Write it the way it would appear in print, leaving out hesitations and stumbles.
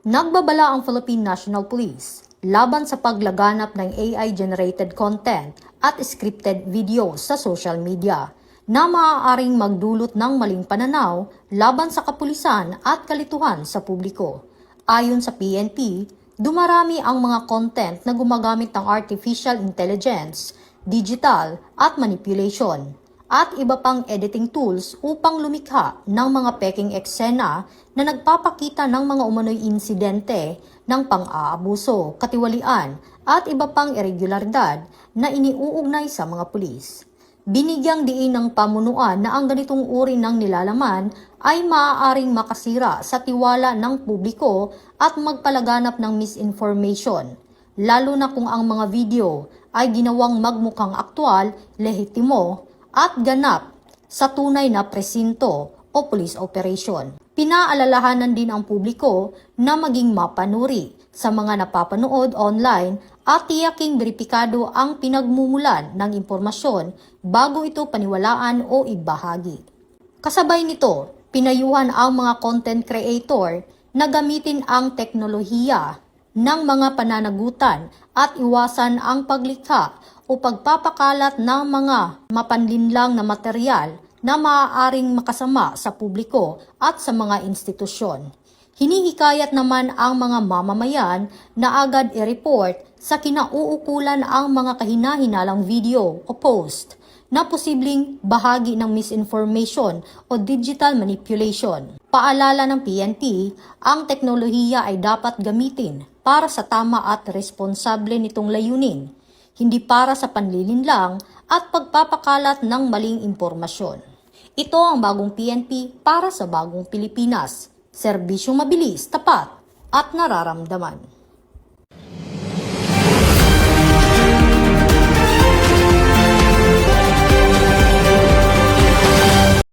Nagbabala ang Philippine National Police laban sa paglaganap ng AI-generated content at scripted video sa social media na maaaring magdulot ng maling pananaw laban sa kapulisan at kalituhan sa publiko. Ayon sa PNP, dumarami ang mga content na gumagamit ng artificial intelligence, digital at manipulation, at iba pang editing tools upang lumikha ng mga peking eksena na nagpapakita ng mga umano'y insidente ng pang-aabuso, katiwalian at iba pang irregularidad na iniuugnay sa mga pulis. Binigyang diin ng pamunuan na ang ganitong uri ng nilalaman ay maaaring makasira sa tiwala ng publiko at magpalaganap ng misinformation, lalo na kung ang mga video ay ginawang magmukhang aktwal, lehitimo, at ganap sa tunay na presinto o police operation. Pinaalalahanan din ang publiko na maging mapanuri sa mga napapanood online at tiyaking beripikado ang pinagmumulan ng impormasyon bago ito paniwalaan o ibahagi. Kasabay nito, pinayuhan ang mga content creator na gamitin ang teknolohiya ng mga pananagutan at iwasan ang paglikha o pagpapakalat ng mga mapanlinlang na material na maaaring makasama sa publiko at sa mga institusyon. Hinihikayat naman ang mga mamamayan na agad i-report sa kinauukulan ang mga kahinahinalang video o post na posibleng bahagi ng misinformation o digital manipulation. Paalala ng PNP, ang teknolohiya ay dapat gamitin para sa tama at responsable nitong layunin, hindi para sa panlilinlang at pagpapakalat ng maling impormasyon. Ito ang bagong PNP para sa bagong Pilipinas. Serbisyong mabilis, tapat at nararamdaman.